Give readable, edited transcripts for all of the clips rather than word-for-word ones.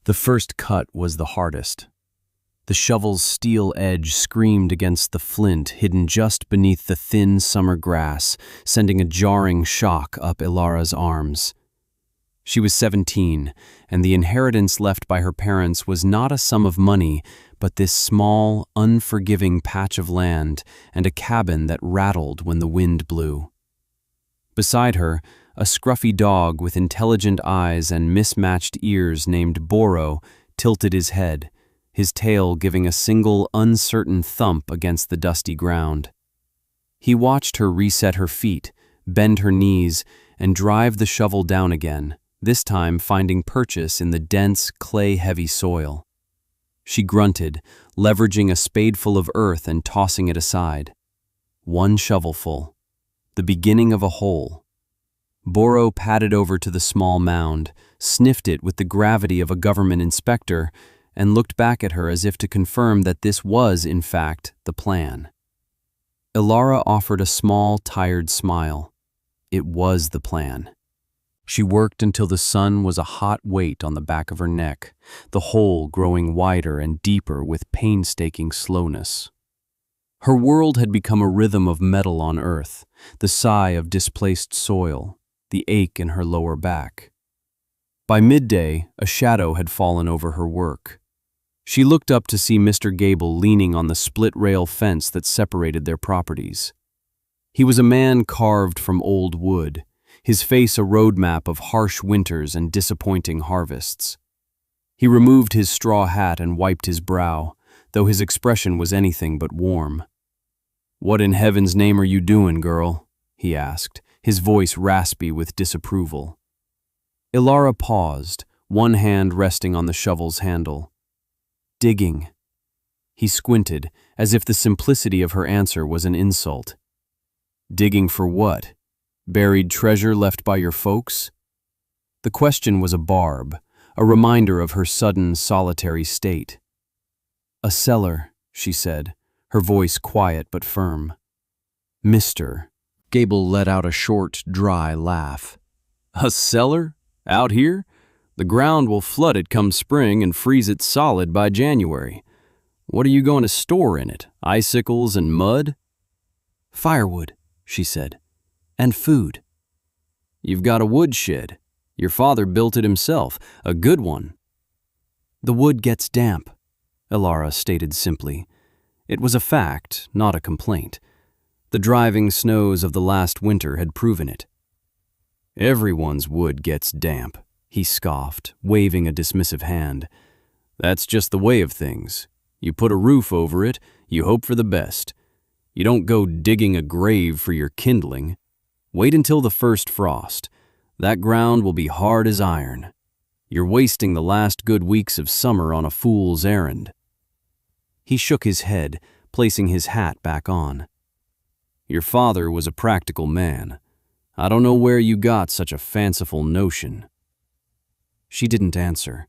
The first cut was the hardest. The shovel's steel edge screamed against the flint hidden just beneath the thin summer grass, sending a jarring shock up Ilara's arms. She was 17, and the inheritance left by her parents was not a sum of money, but this small, unforgiving patch of land and a cabin that rattled when the wind blew. Beside her, a scruffy dog with intelligent eyes and mismatched ears named Boro tilted his head, his tail giving a single uncertain thump against the dusty ground. He watched her reset her feet, bend her knees, and drive the shovel down again, this time finding purchase in the dense, clay-heavy soil. She grunted, leveraging a spadeful of earth and tossing it aside. One shovelful. The beginning of a hole. Boro padded over to the small mound, sniffed it with the gravity of a government inspector, and looked back at her as if to confirm that this was, in fact, the plan. Ilara offered a small, tired smile. It was the plan. She worked until the sun was a hot weight on the back of her neck, the hole growing wider and deeper with painstaking slowness. Her world had become a rhythm of metal on earth, the sigh of displaced soil, the ache in her lower back. By midday, a shadow had fallen over her work. She looked up to see Mr. Gable leaning on the split-rail fence that separated their properties. He was a man carved from old wood, his face a roadmap of harsh winters and disappointing harvests. He removed his straw hat and wiped his brow, though his expression was anything but warm. "What in heaven's name are you doing, girl?" he asked, his voice raspy with disapproval. Ilara paused, one hand resting on the shovel's handle. "Digging." He squinted, as if the simplicity of her answer was an insult. "Digging for what? Buried treasure left by your folks?" The question was a barb, a reminder of her sudden, solitary state. "A cellar," she said, her voice quiet but firm. "Mister." Gable let out a short, dry laugh. "A cellar? Out here? The ground will flood it come spring and freeze it solid by January. What are you going to store in it? Icicles and mud?" "Firewood," she said. "And food." "You've got a woodshed. Your father built it himself, a good one." "The wood gets damp," Ilara stated simply. It was a fact, not a complaint. The driving snows of the last winter had proven it. "Everyone's wood gets damp," he scoffed, waving a dismissive hand. "That's just the way of things. You put a roof over it, you hope for the best. You don't go digging a grave for your kindling. Wait until the first frost. That ground will be hard as iron. You're wasting the last good weeks of summer on a fool's errand." He shook his head, placing his hat back on. "Your father was a practical man. I don't know where you got such a fanciful notion." She didn't answer.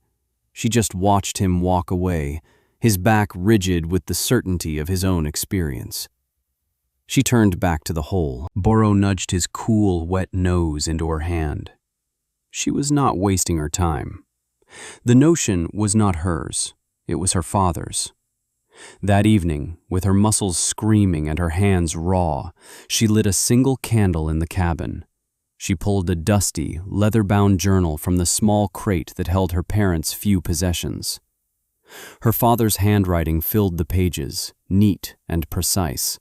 She just watched him walk away, his back rigid with the certainty of his own experience. She turned back to the hole. Boro nudged his cool, wet nose into her hand. She was not wasting her time. The notion was not hers. It was her father's. That evening, with her muscles screaming and her hands raw, she lit a single candle in the cabin. She pulled a dusty, leather-bound journal from the small crate that held her parents' few possessions. Her father's handwriting filled the pages, neat and precise.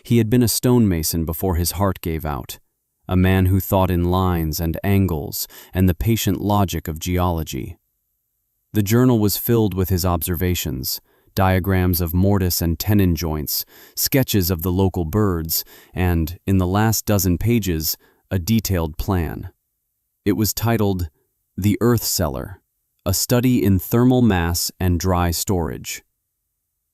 He had been a stonemason before his heart gave out, a man who thought in lines and angles and the patient logic of geology. The journal was filled with his observations, diagrams of mortise and tenon joints, sketches of the local birds, and, in the last dozen pages, a detailed plan. It was titled, "The Earth Cellar, a Study in Thermal Mass and Dry Storage."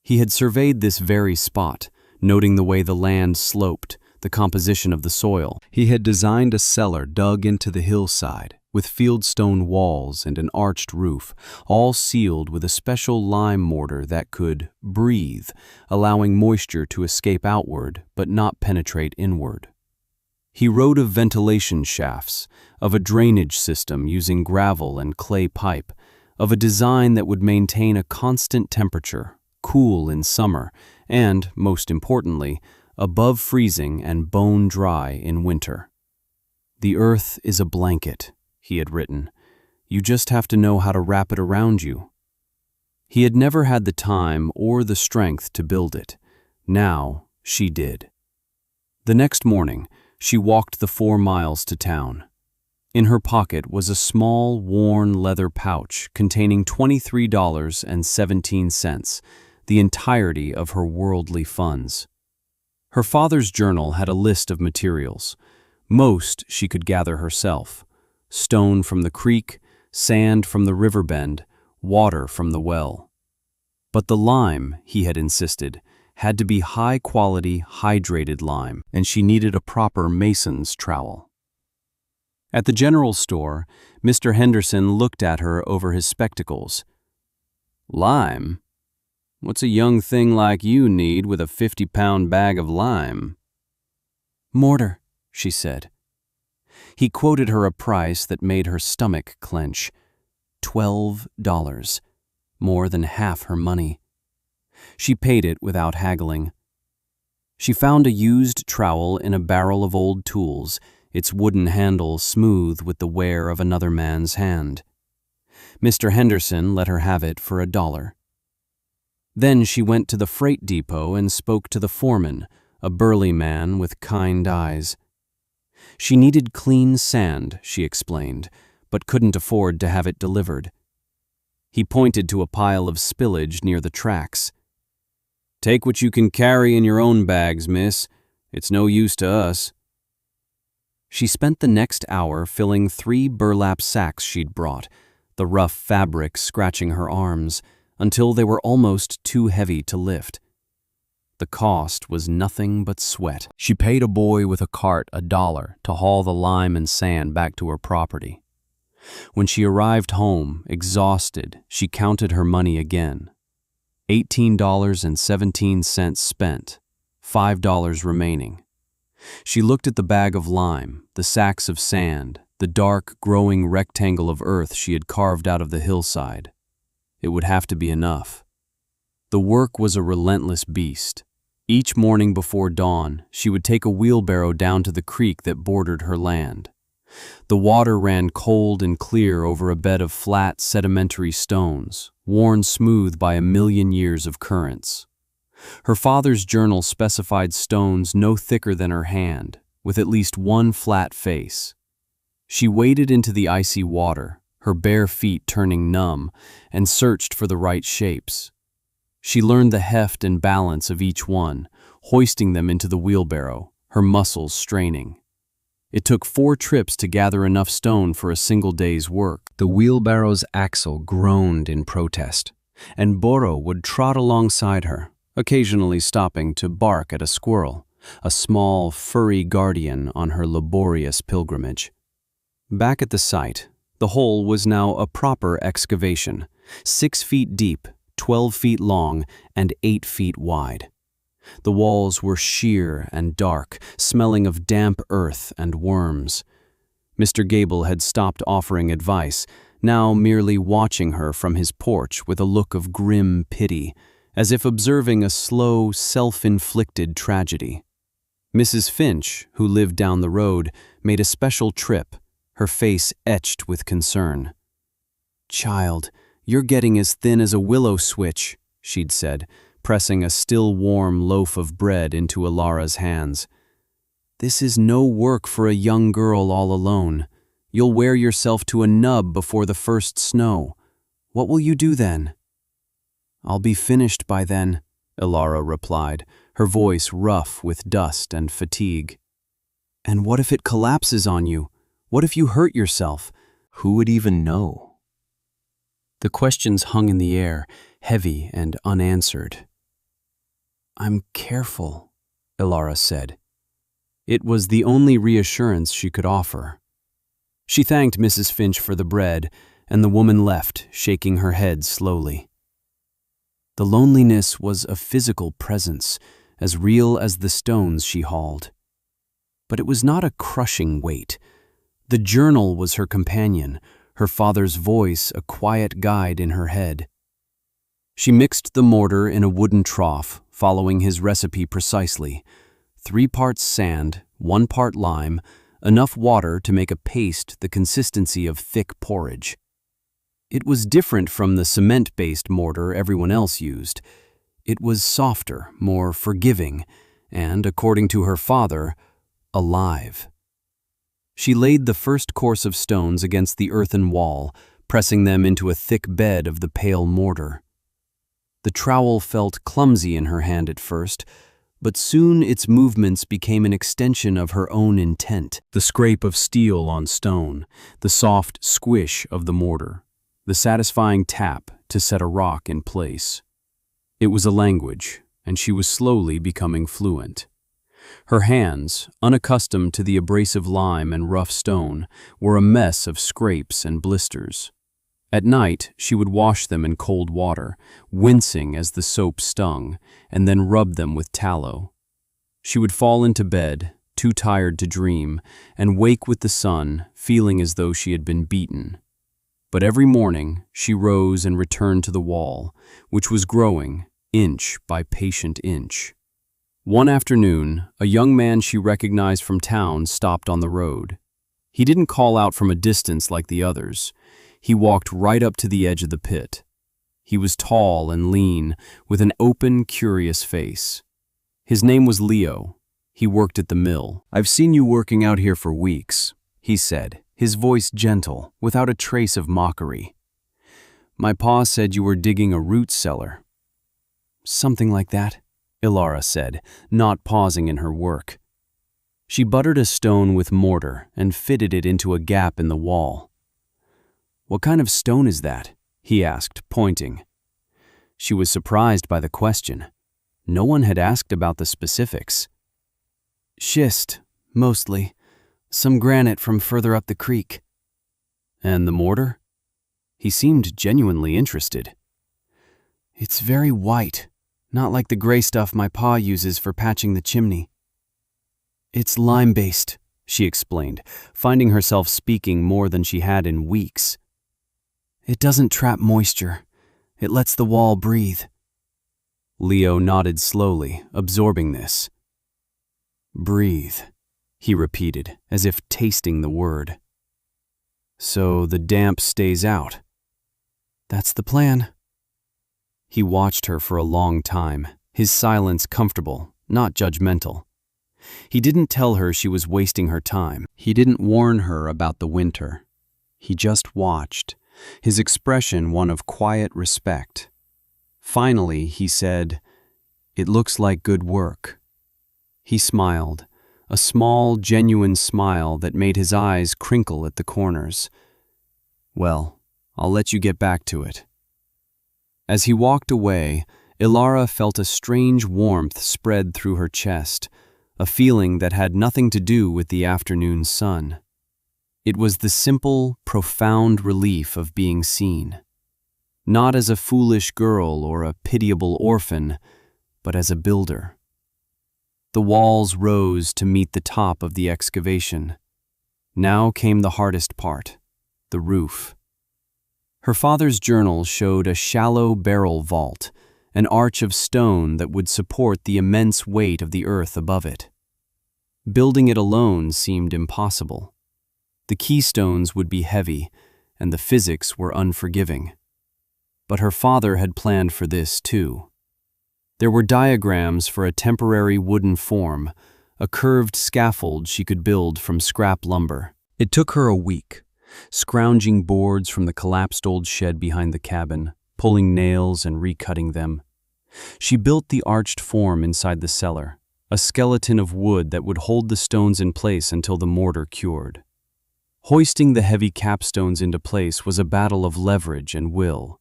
He had surveyed this very spot, noting the way the land sloped, the composition of the soil. He had designed a cellar dug into the hillside, with fieldstone walls and an arched roof, all sealed with a special lime mortar that could breathe, allowing moisture to escape outward but not penetrate inward. He wrote of ventilation shafts, of a drainage system using gravel and clay pipe, of a design that would maintain a constant temperature, cool in summer, and, most importantly, above freezing and bone dry in winter. "The earth is a blanket," he had written. "You just have to know how to wrap it around you." He had never had the time or the strength to build it. Now she did. The next morning, she walked the 4 miles to town. In her pocket was a small, worn leather pouch containing $23.17, the entirety of her worldly funds. Her father's journal had a list of materials. Most she could gather herself: stone from the creek, sand from the river bend, water from the well. But the lime, he had insisted, had to be high-quality, hydrated lime, and she needed a proper mason's trowel. At the general store, Mr. Henderson looked at her over his spectacles. "Lime? What's a young thing like you need with a 50-pound bag of lime?" "Mortar," she said. He quoted her a price that made her stomach clench. $12, more than half her money. She paid it without haggling. She found a used trowel in a barrel of old tools, its wooden handle smooth with the wear of another man's hand. Mr. Henderson let her have it for $1. Then she went to the freight depot and spoke to the foreman, a burly man with kind eyes. She needed clean sand, she explained, but couldn't afford to have it delivered. He pointed to a pile of spillage near the tracks. "Take what you can carry in your own bags, miss. It's no use to us." She spent the next hour filling 3 burlap sacks she'd brought, the rough fabric scratching her arms, until they were almost too heavy to lift. The cost was nothing but sweat. She paid a boy with a cart $1 to haul the lime and sand back to her property. When she arrived home, exhausted, she counted her money again. $18.17 spent, $5 remaining. She looked at the bag of lime, the sacks of sand, the dark, growing rectangle of earth she had carved out of the hillside. It would have to be enough. The work was a relentless beast. Each morning before dawn, she would take a wheelbarrow down to the creek that bordered her land. The water ran cold and clear over a bed of flat, sedimentary stones, worn smooth by 1,000,000 years of currents. Her father's journal specified stones no thicker than her hand, with at least one flat face. She waded into the icy water, her bare feet turning numb, and searched for the right shapes. She learned the heft and balance of each one, hoisting them into the wheelbarrow, her muscles straining. It took 4 trips to gather enough stone for a single day's work. The wheelbarrow's axle groaned in protest, and Boro would trot alongside her, occasionally stopping to bark at a squirrel, a small, furry guardian on her laborious pilgrimage. Back at the site, the hole was now a proper excavation, 6 feet deep, 12 feet long, and 8 feet wide. The walls were sheer and dark, smelling of damp earth and worms. Mr. Gable had stopped offering advice, now merely watching her from his porch with a look of grim pity, as if observing a slow, self-inflicted tragedy. Mrs. Finch, who lived down the road, made a special trip, her face etched with concern. "Child, you're getting as thin as a willow switch," she'd said, pressing a still-warm loaf of bread into Ilara's hands. "This is no work for a young girl all alone. You'll wear yourself to a nub before the first snow. What will you do then?" "I'll be finished by then," Ilara replied, her voice rough with dust and fatigue. "And what if it collapses on you? What if you hurt yourself? Who would even know?" The questions hung in the air, heavy and unanswered. "I'm careful," Ilara said. It was the only reassurance she could offer. She thanked Mrs. Finch for the bread, and the woman left, shaking her head slowly. The loneliness was a physical presence, as real as the stones she hauled. But it was not a crushing weight. The journal was her companion, her father's voice a quiet guide in her head. She mixed the mortar in a wooden trough, following his recipe precisely. 3 parts sand, 1 part lime, enough water to make a paste the consistency of thick porridge. It was different from the cement-based mortar everyone else used. It was softer, more forgiving, and, according to her father, alive. She laid the first course of stones against the earthen wall, pressing them into a thick bed of the pale mortar. The trowel felt clumsy in her hand at first, but soon its movements became an extension of her own intent. The scrape of steel on stone, the soft squish of the mortar, the satisfying tap to set a rock in place. It was a language, and she was slowly becoming fluent. Her hands, unaccustomed to the abrasive lime and rough stone, were a mess of scrapes and blisters. At night, she would wash them in cold water, wincing as the soap stung, and then rub them with tallow. She would fall into bed, too tired to dream, and wake with the sun, feeling as though she had been beaten. But every morning, she rose and returned to the wall, which was growing, inch by patient inch. One afternoon, a young man she recognized from town stopped on the road. He didn't call out from a distance like the others. He walked right up to the edge of the pit. He was tall and lean, with an open, curious face. His name was Leo. He worked at the mill. "I've seen you working out here for weeks," he said, his voice gentle, without a trace of mockery. "My pa said you were digging a root cellar." "Something like that," Ilara said, not pausing in her work. She buttered a stone with mortar and fitted it into a gap in the wall. "What kind of stone is that?" he asked, pointing. She was surprised by the question. No one had asked about the specifics. "Schist, mostly. Some granite from further up the creek." "And the mortar?" He seemed genuinely interested. "It's very white, not like the gray stuff my pa uses for patching the chimney." "It's lime-based," she explained, finding herself speaking more than she had in weeks. "It doesn't trap moisture. It lets the wall breathe." Leo nodded slowly, absorbing this. "Breathe," he repeated, as if tasting the word. "So the damp stays out." "That's the plan." He watched her for a long time, his silence comfortable, not judgmental. He didn't tell her she was wasting her time. He didn't warn her about the winter. He just watched, his expression one of quiet respect. Finally, he said, "It looks like good work." He smiled, a small, genuine smile that made his eyes crinkle at the corners. "Well, I'll let you get back to it." As he walked away, Ilara felt a strange warmth spread through her chest, a feeling that had nothing to do with the afternoon sun. It was the simple, profound relief of being seen. Not as a foolish girl or a pitiable orphan, but as a builder. The walls rose to meet the top of the excavation. Now came the hardest part, the roof. Her father's journal showed a shallow barrel vault, an arch of stone that would support the immense weight of the earth above it. Building it alone seemed impossible. The keystones would be heavy, and the physics were unforgiving. But her father had planned for this too. There were diagrams for a temporary wooden form, a curved scaffold she could build from scrap lumber. It took her a week, scrounging boards from the collapsed old shed behind the cabin, pulling nails and recutting them. She built the arched form inside the cellar, a skeleton of wood that would hold the stones in place until the mortar cured. Hoisting the heavy capstones into place was a battle of leverage and will.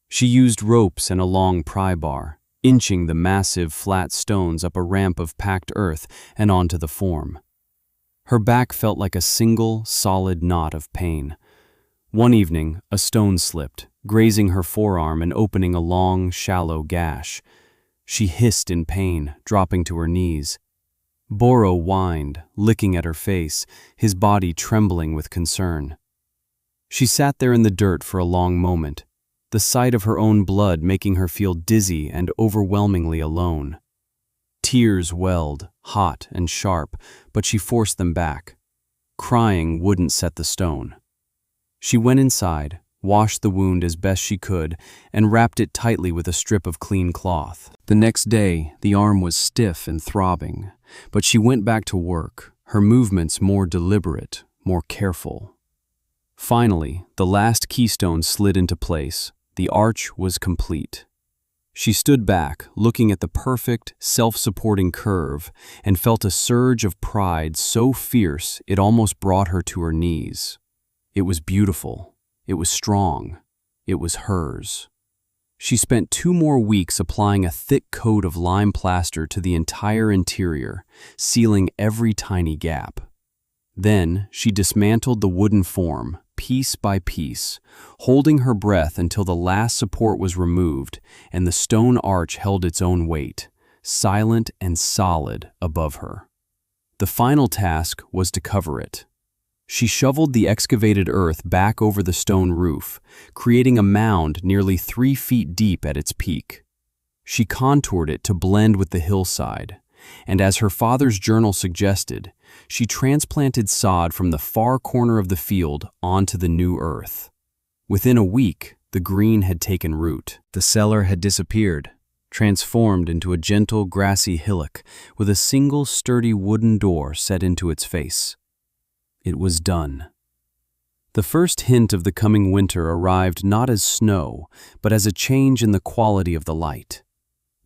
She used ropes and a long pry bar, inching the massive flat stones up a ramp of packed earth and onto the form. Her back felt like a single, solid knot of pain. One evening, a stone slipped, grazing her forearm and opening a long, shallow gash. She hissed in pain, dropping to her knees. Boro whined, licking at her face, his body trembling with concern. She sat there in the dirt for a long moment, the sight of her own blood making her feel dizzy and overwhelmingly alone. Tears welled, hot and sharp, but she forced them back. Crying wouldn't set the stone. She went inside, washed the wound as best she could, and wrapped it tightly with a strip of clean cloth. The next day, the arm was stiff and throbbing, but she went back to work, her movements more deliberate, more careful. Finally, the last keystone slid into place. The arch was complete. She stood back, looking at the perfect, self-supporting curve, and felt a surge of pride so fierce it almost brought her to her knees. It was beautiful. It was strong. It was hers. She spent 2 more weeks applying a thick coat of lime plaster to the entire interior, sealing every tiny gap. Then she dismantled the wooden form, piece by piece, holding her breath until the last support was removed and the stone arch held its own weight, silent and solid above her. The final task was to cover it. She shoveled the excavated earth back over the stone roof, creating a mound nearly 3 feet deep at its peak. She contoured it to blend with the hillside, and as her father's journal suggested, she transplanted sod from the far corner of the field onto the new earth. Within a week, the green had taken root. The cellar had disappeared, transformed into a gentle grassy hillock with a single sturdy wooden door set into its face. It was done. The first hint of the coming winter arrived not as snow, but as a change in the quality of the light.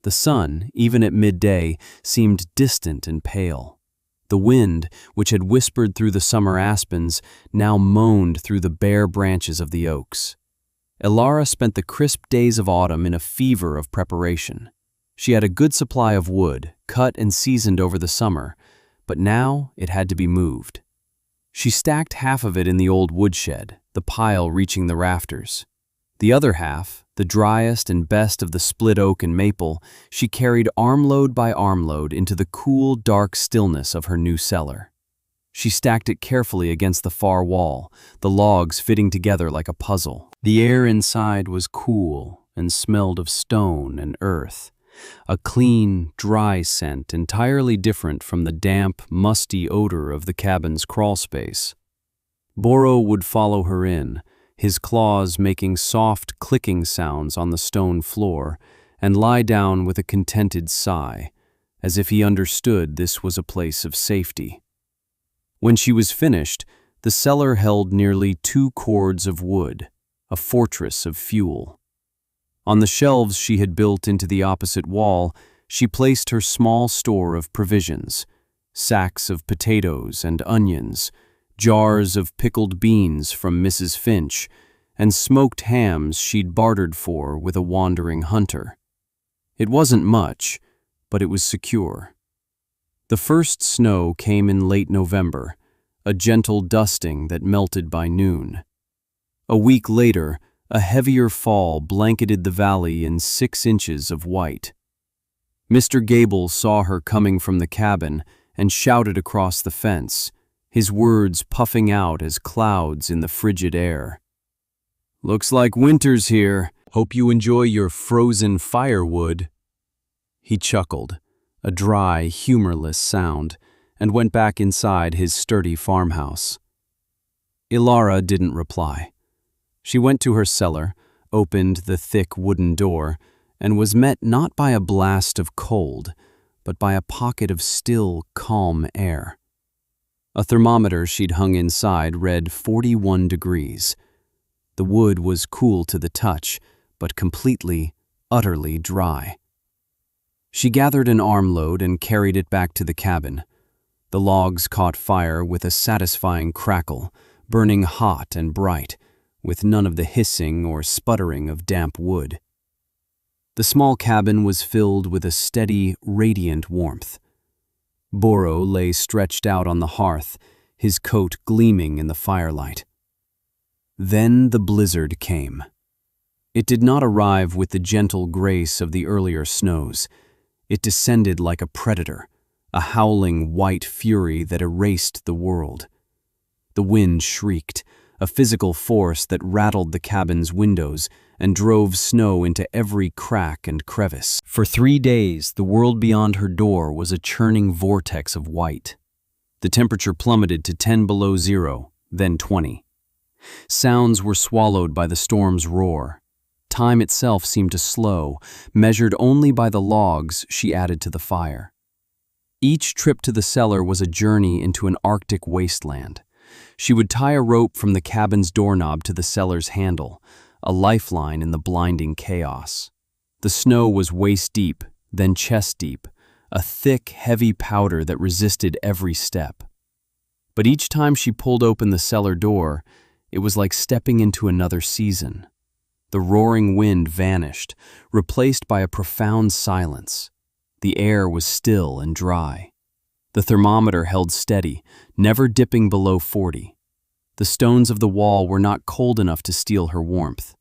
The sun, even at midday, seemed distant and pale. The wind, which had whispered through the summer aspens, now moaned through the bare branches of the oaks. Elara spent the crisp days of autumn in a fever of preparation. She had a good supply of wood, cut and seasoned over the summer, but now it had to be moved. She stacked half of it in the old woodshed, the pile reaching the rafters. The other half, the driest and best of the split oak and maple, she carried armload by armload into the cool, dark stillness of her new cellar. She stacked it carefully against the far wall, the logs fitting together like a puzzle. The air inside was cool and smelled of stone and earth, a clean, dry scent entirely different from the damp, musty odor of the cabin's crawlspace. Boro would follow her in, his claws making soft, clicking sounds on the stone floor, and lie down with a contented sigh, as if he understood this was a place of safety. When she was finished, the cellar held nearly 2 cords of wood, a fortress of fuel. On the shelves she had built into the opposite wall, she placed her small store of provisions, sacks of potatoes and onions, jars of pickled beans from Mrs. Finch, and smoked hams she'd bartered for with a wandering hunter. It wasn't much, but it was secure. The first snow came in late November, a gentle dusting that melted by noon. A week later, a heavier fall blanketed the valley in 6 inches of white. Mr. Gable saw her coming from the cabin and shouted across the fence, his words puffing out as clouds in the frigid air. "Looks like winter's here. Hope you enjoy your frozen firewood." He chuckled, a dry, humorless sound, and went back inside his sturdy farmhouse. Elara didn't reply. She went to her cellar, opened the thick wooden door, and was met not by a blast of cold, but by a pocket of still, calm air. A thermometer she'd hung inside read 41 degrees. The wood was cool to the touch, but completely, utterly dry. She gathered an armload and carried it back to the cabin. The logs caught fire with a satisfying crackle, burning hot and bright, with none of the hissing or sputtering of damp wood. The small cabin was filled with a steady, radiant warmth. Boro lay stretched out on the hearth, his coat gleaming in the firelight. Then the blizzard came. It did not arrive with the gentle grace of the earlier snows. It descended like a predator, a howling white fury that erased the world. The wind shrieked, a physical force that rattled the cabin's windows and drove snow into every crack and crevice. For 3 days, the world beyond her door was a churning vortex of white. The temperature plummeted to 10 below zero, then 20. Sounds were swallowed by the storm's roar. Time itself seemed to slow, measured only by the logs she added to the fire. Each trip to the cellar was a journey into an Arctic wasteland. She would tie a rope from the cabin's doorknob to the cellar's handle, a lifeline in the blinding chaos. The snow was waist-deep, then chest-deep, a thick, heavy powder that resisted every step. But each time she pulled open the cellar door, it was like stepping into another season. The roaring wind vanished, replaced by a profound silence. The air was still and dry. The thermometer held steady, never dipping below 40. The stones of the wall were not cold enough to steal her warmth.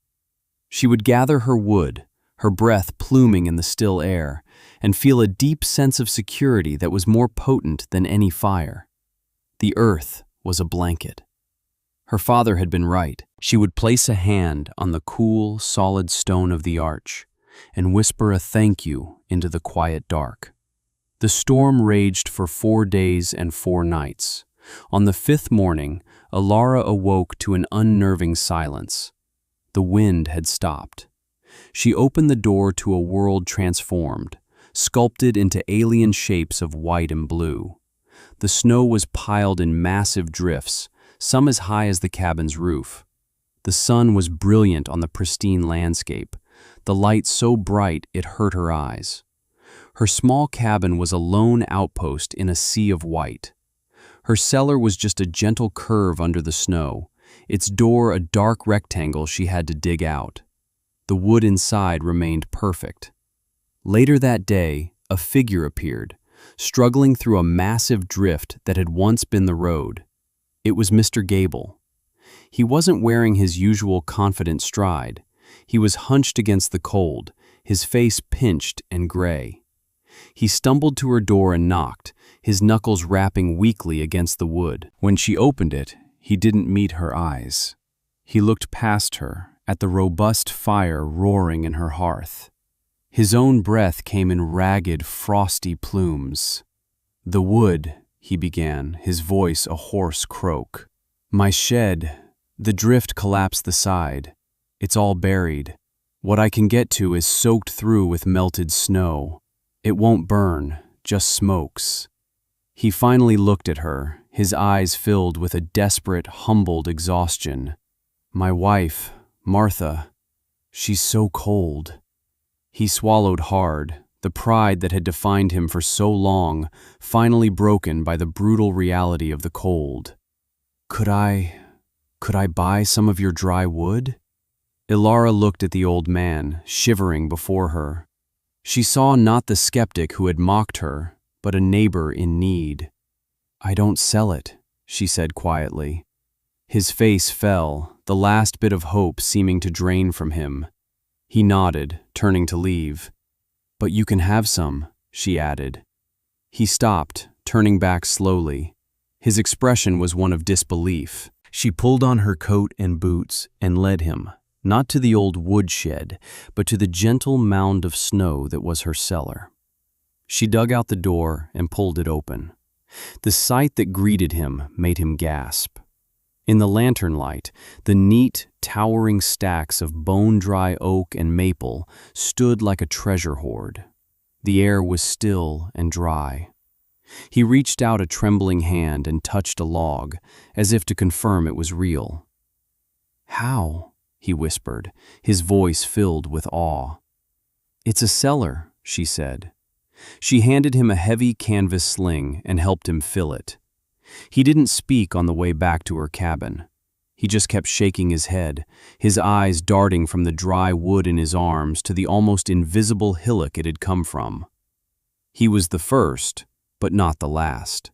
She would gather her wood, her breath pluming in the still air, and feel a deep sense of security that was more potent than any fire. The earth was a blanket. Her father had been right. She would place a hand on the cool, solid stone of the arch and whisper a thank you into the quiet dark. The storm raged for 4 days and 4 nights. On the 5th morning, Alara awoke to an unnerving silence. The wind had stopped. She opened the door to a world transformed, sculpted into alien shapes of white and blue. The snow was piled in massive drifts, some as high as the cabin's roof. The sun was brilliant on the pristine landscape, the light so bright it hurt her eyes. Her small cabin was a lone outpost in a sea of white. Her cellar was just a gentle curve under the snow, its door a dark rectangle she had to dig out. The wood inside remained perfect. Later that day, a figure appeared, struggling through a massive drift that had once been the road. It was Mr. Gable. He wasn't wearing his usual confident stride. He was hunched against the cold, his face pinched and gray. He stumbled to her door and knocked, his knuckles rapping weakly against the wood. When she opened it, he didn't meet her eyes. He looked past her, at the robust fire roaring in her hearth. His own breath came in ragged, frosty plumes. "The wood," he began, his voice a hoarse croak. "My shed, the drift collapsed the side. It's all buried. What I can get to is soaked through with melted snow. It won't burn, just smokes." He finally looked at her, his eyes filled with a desperate, humbled exhaustion. "My wife, Martha, she's so cold." He swallowed hard, the pride that had defined him for so long, finally broken by the brutal reality of the cold. Could I buy some of your dry wood?" Alara looked at the old man, shivering before her. She saw not the skeptic who had mocked her, but a neighbor in need. "I don't sell it," she said quietly. His face fell, the last bit of hope seeming to drain from him. He nodded, turning to leave. "But you can have some," she added. He stopped, turning back slowly. His expression was one of disbelief. She pulled on her coat and boots and led him, not to the old woodshed, but to the gentle mound of snow that was her cellar. She dug out the door and pulled it open. The sight that greeted him made him gasp. In the lantern light, the neat, towering stacks of bone-dry oak and maple stood like a treasure hoard. The air was still and dry. He reached out a trembling hand and touched a log, as if to confirm it was real. "How?" he whispered, his voice filled with awe. "It's a cellar," she said. She handed him a heavy canvas sling and helped him fill it. He didn't speak on the way back to her cabin. He just kept shaking his head, his eyes darting from the dry wood in his arms to the almost invisible hillock it had come from. He was the first, but not the last.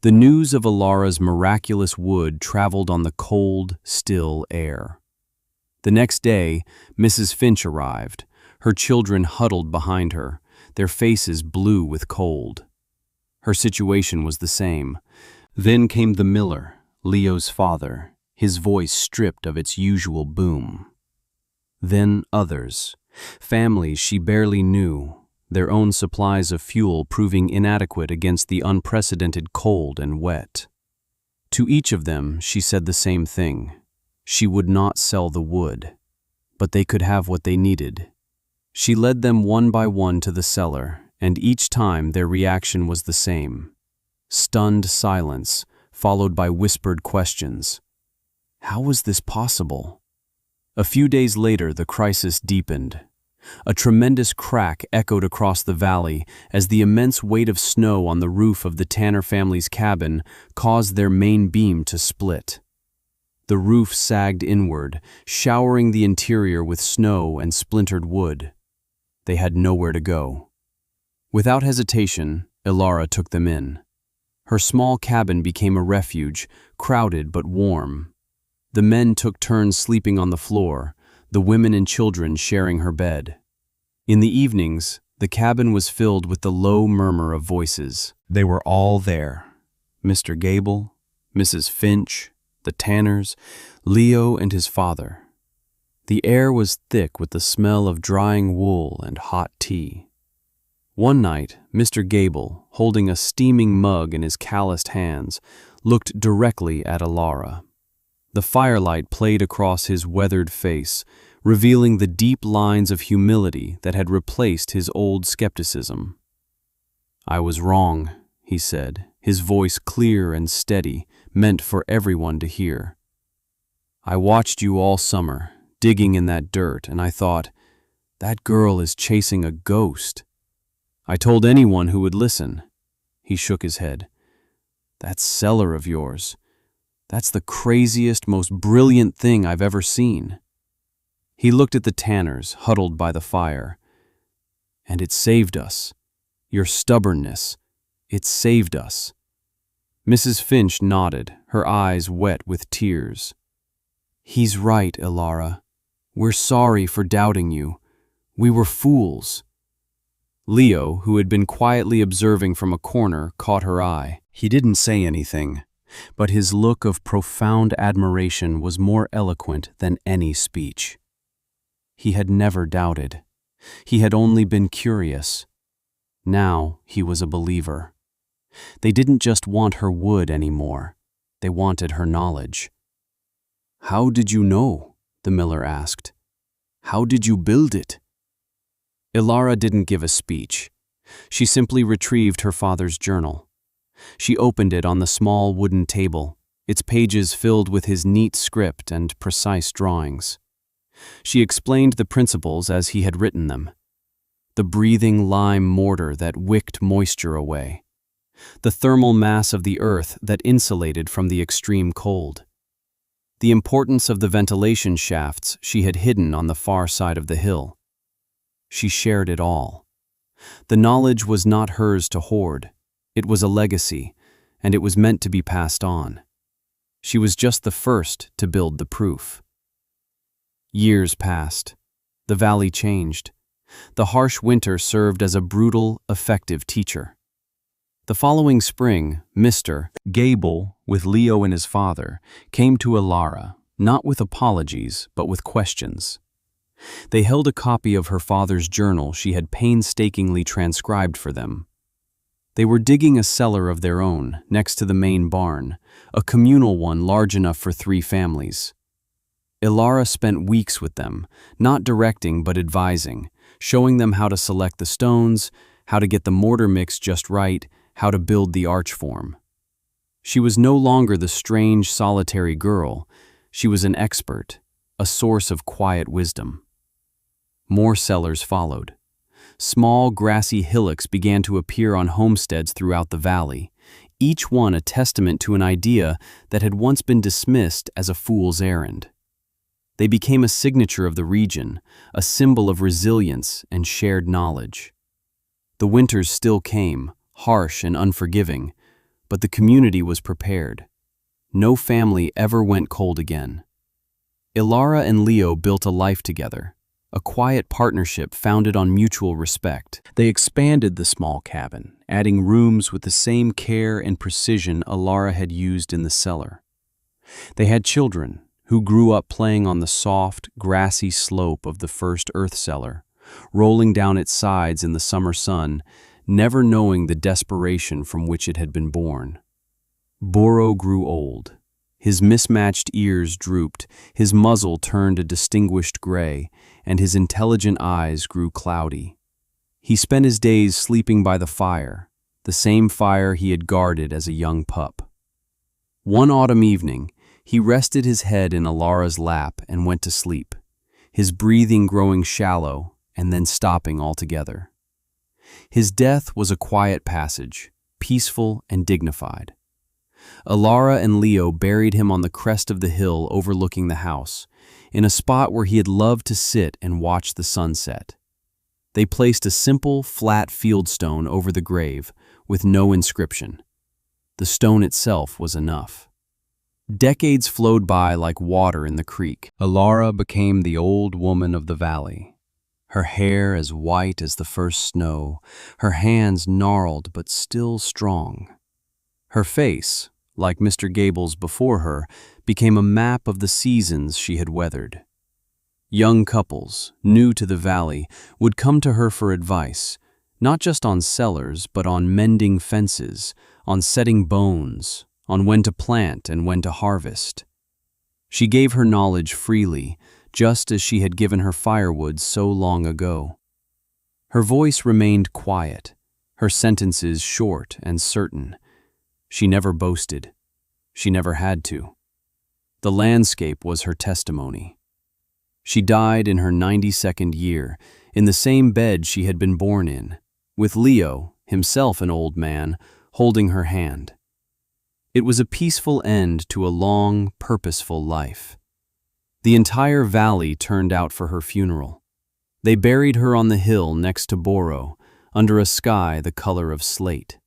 The news of Alara's miraculous wood traveled on the cold, still air. The next day, Mrs. Finch arrived, her children huddled behind her, their faces blue with cold. Her situation was the same. Then came the miller, Leo's father. his voice stripped of its usual boom. Then others, families she barely knew, their own supplies of fuel proving inadequate against the unprecedented cold and wet. To each of them she said the same thing. She would not sell the wood, but they could have what they needed. She led them one by one to the cellar, and each time their reaction was the same. Stunned silence, followed by whispered questions. How was this possible? A few days later, the crisis deepened. A tremendous crack echoed across the valley as the immense weight of snow on the roof of the Tanner family's cabin caused their main beam to split. The roof sagged inward, showering the interior with snow and splintered wood. They had nowhere to go. Without hesitation, Ilara took them in. Her small cabin became a refuge, crowded but warm. The men took turns sleeping on the floor, the women and children sharing her bed. In the evenings, the cabin was filled with the low murmur of voices. They were all there. Mr. Gable, Mrs. Finch, the Tanners, Leo and his father. The air was thick with the smell of drying wool and hot tea. One night, Mr. Gable, holding a steaming mug in his calloused hands, looked directly at Ilara. The firelight played across his weathered face, revealing the deep lines of humility that had replaced his old skepticism. "I was wrong," he said, his voice clear and steady, meant for everyone to hear. "I watched you all summer, digging in that dirt, and I thought, that girl is chasing a ghost. I told anyone who would listen." He shook his head. "That cellar of yours, that's the craziest, most brilliant thing I've ever seen." He looked at the Tanners, huddled by the fire. "And it saved us. Your stubbornness, it saved us." Mrs. Finch nodded, her eyes wet with tears. "He's right, Ilara. We're sorry for doubting you. We were fools." Leo, who had been quietly observing from a corner, caught her eye. He didn't say anything, but his look of profound admiration was more eloquent than any speech. He had never doubted. He had only been curious. Now he was a believer. They didn't just want her wood anymore. They wanted her knowledge. "How did you know?" the miller asked. "How did you build it?" Ilara didn't give a speech. She simply retrieved her father's journal. She opened it on the small wooden table, its pages filled with his neat script and precise drawings. She explained the principles as he had written them. The breathing lime mortar that wicked moisture away. The thermal mass of the earth that insulated from the extreme cold. The importance of the ventilation shafts she had hidden on the far side of the hill. She shared it all. The knowledge was not hers to hoard. It was a legacy, and it was meant to be passed on. She was just the first to build the proof. Years passed. The valley changed. The harsh winter served as a brutal, effective teacher. The following spring, Mr. Gable, with Leo and his father, came to Ilara, not with apologies, but with questions. They held a copy of her father's journal she had painstakingly transcribed for them. They were digging a cellar of their own, next to the main barn, a communal one large enough for 3 families. Ilara spent weeks with them, not directing but advising, showing them how to select the stones, how to get the mortar mix just right, how to build the arch form. She was no longer the strange, solitary girl. She was an expert, a source of quiet wisdom. More cellars followed. Small, grassy hillocks began to appear on homesteads throughout the valley, each one a testament to an idea that had once been dismissed as a fool's errand. They became a signature of the region, a symbol of resilience and shared knowledge. The winters still came, harsh and unforgiving, but the community was prepared. No family ever went cold again. Ilara and Leo built a life together, a quiet partnership founded on mutual respect. They expanded the small cabin, adding rooms with the same care and precision Ilara had used in the cellar. They had children who grew up playing on the soft, grassy slope of the first earth cellar, rolling down its sides in the summer sun, never knowing the desperation from which it had been born. Boro grew old. His mismatched ears drooped, his muzzle turned a distinguished gray, and his intelligent eyes grew cloudy. He spent his days sleeping by the fire, the same fire he had guarded as a young pup. One autumn evening, he rested his head in Alara's lap and went to sleep, his breathing growing shallow and then stopping altogether. His death was a quiet passage, peaceful and dignified. Alara and Leo buried him on the crest of the hill overlooking the house, in a spot where he had loved to sit and watch the sunset. They placed a simple, flat fieldstone over the grave, with no inscription. The stone itself was enough. Decades flowed by like water in the creek. Alara became the old woman of the valley. Her hair as white as the first snow, her hands gnarled but still strong. Her face, like Mr. Gable's before her, became a map of the seasons she had weathered. Young couples, new to the valley, would come to her for advice, not just on cellars, but on mending fences, on setting bones, on when to plant and when to harvest. She gave her knowledge freely, just as she had given her firewood so long ago. Her voice remained quiet, her sentences short and certain. She never boasted. She never had to. The landscape was her testimony. She died in her 92nd year, in the same bed she had been born in, with Leo, himself an old man, holding her hand. It was a peaceful end to a long, purposeful life. The entire valley turned out for her funeral. They buried her on the hill next to Boro, under a sky the color of slate.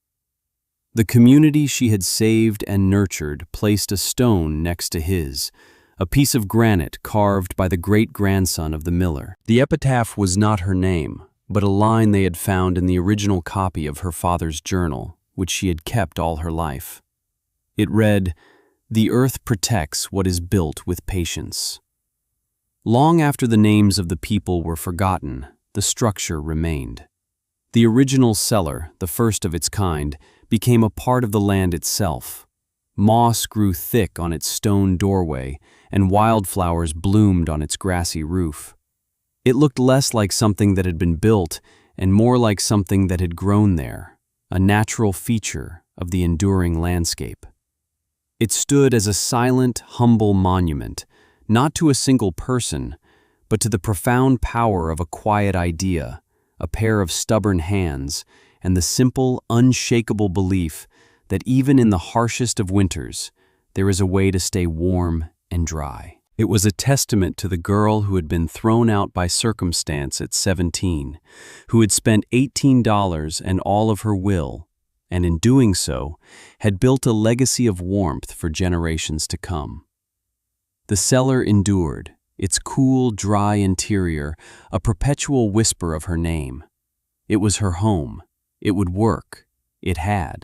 The community she had saved and nurtured placed a stone next to his, a piece of granite carved by the great-grandson of the miller. The epitaph was not her name, but a line they had found in the original copy of her father's journal, which she had kept all her life. It read, "The earth protects what is built with patience." Long after the names of the people were forgotten, the structure remained. The original cellar, the first of its kind, became a part of the land itself. Moss grew thick on its stone doorway, and wildflowers bloomed on its grassy roof. It looked less like something that had been built and more like something that had grown there, a natural feature of the enduring landscape. It stood as a silent, humble monument, not to a single person, but to the profound power of a quiet idea, a pair of stubborn hands, and the simple, unshakable belief that even in the harshest of winters, there is a way to stay warm and dry. It was a testament to the girl who had been thrown out by circumstance at 17, who had spent $18 and all of her will, and in doing so, had built a legacy of warmth for generations to come. The cellar endured, its cool, dry interior a perpetual whisper of her name. It was her home. It would work. It had.